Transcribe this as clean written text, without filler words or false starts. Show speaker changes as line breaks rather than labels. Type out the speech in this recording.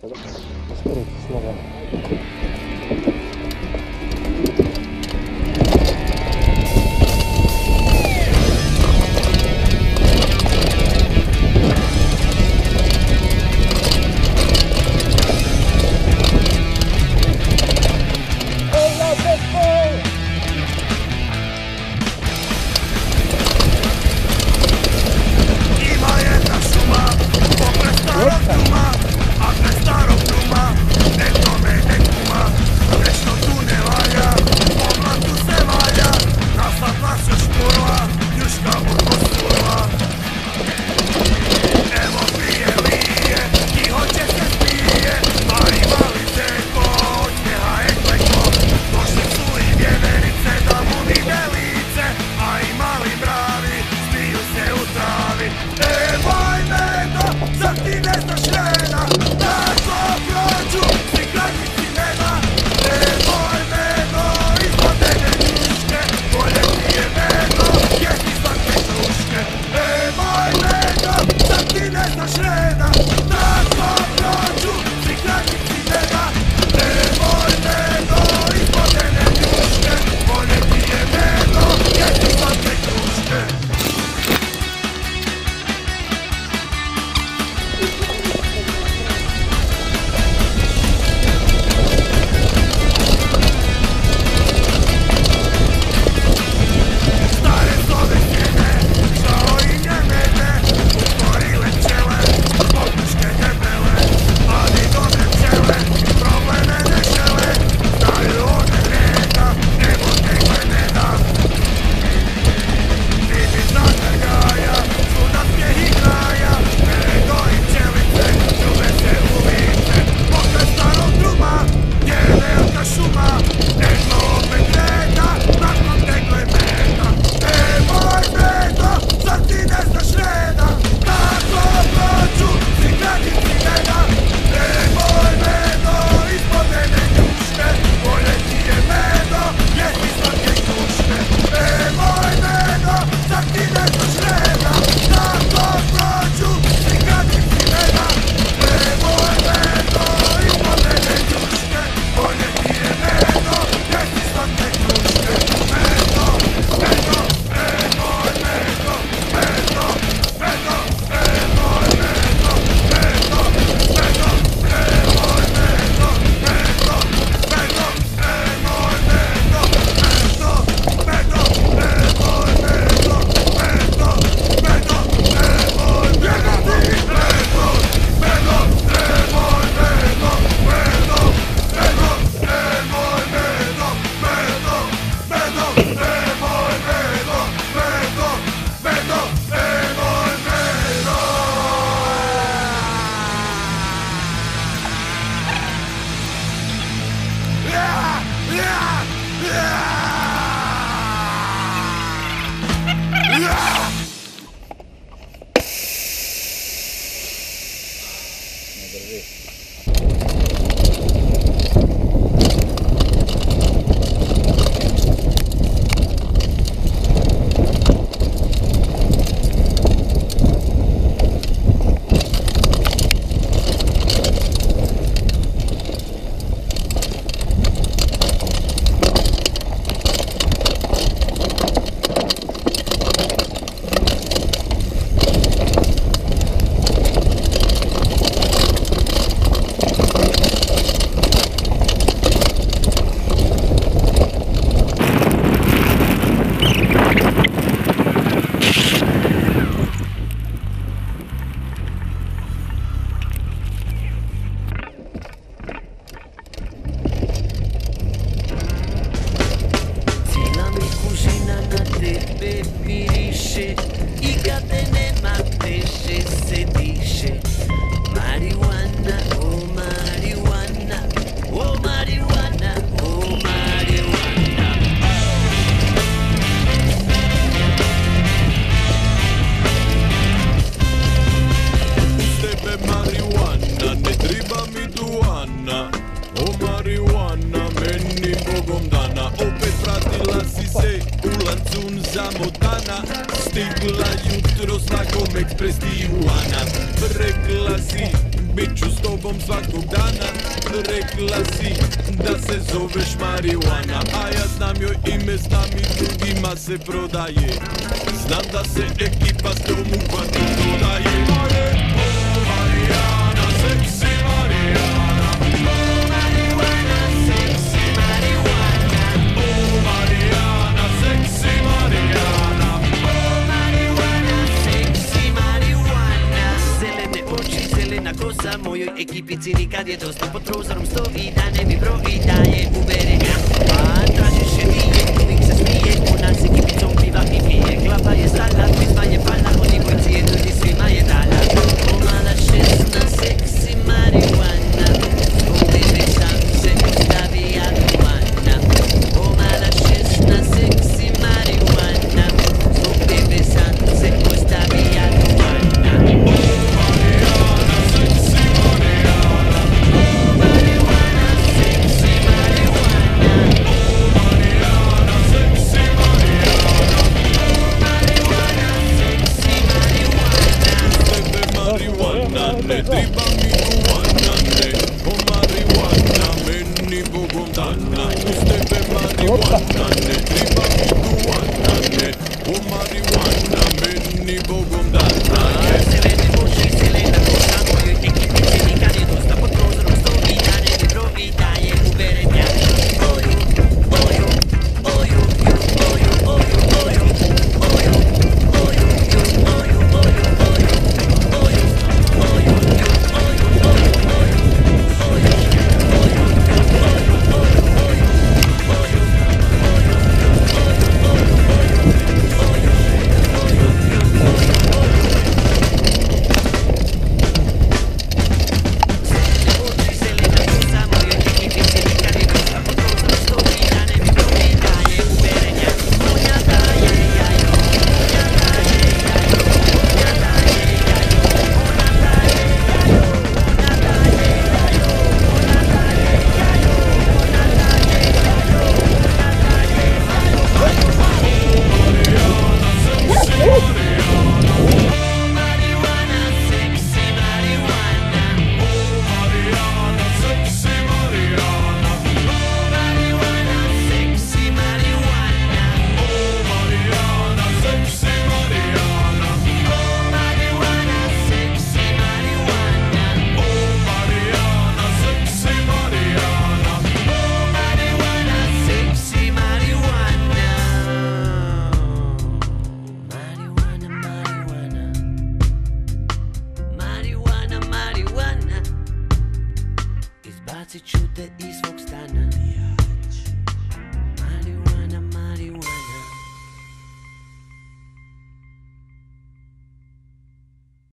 Tako da, usporiti s nogama.
zamotana, stigla jutro s nakon ekspres Tijuana. Rekla si, bit ću s tobom tobom svakog dana. Rekla si da se zoveš marijuana, a ja znam joj ime, znam i drugima se prodaje. Znam da se ekipa s tom u kvantu dodaje. Marijana, seksi Marijana. Marijuana, seksi Marijuana. Marijana, seksi Marijana.
Marijuana, seksi Marijuana. Zelene oči, zelena kosa, mojoj ekipici nikad je dosta. Pod prozorom stoji da ne mi broji, daje uverenja. Pa tražiš je nije, uvijek se smije, ona s ekipicom piva i pije. Klapa je stala, pizma je pala, oni bojci je ljudi svima je dala. O mala šesna, seksi Marijuana, zbog tebe sam se ostavi aduana. O mala šesna, seksi Marijuana, zbog tebe sam se ostavi aduana.
Marijana, seksi Marijana.
Marijuana, seksi Marijuana.
Marijana, seksi Marijana.
Marijuana, seksi Marijuana.
Tebe marijuana, ne triba mi duana, ne. O marijuana, meni bogom dana. Uz tebe marijuana, ne triba mi duana, ne. O marijuana, meni bogom dana.
Zelene oči, zelena kosa, mojoj ekipici nikad je dosta. Pod prozorom stoji da ne mi broji, daje uverenja. Oju, oju, oju, oju, oju, oju, oju, oju, oju, oju, oju, oju, Izbacit ću te iz svog stana.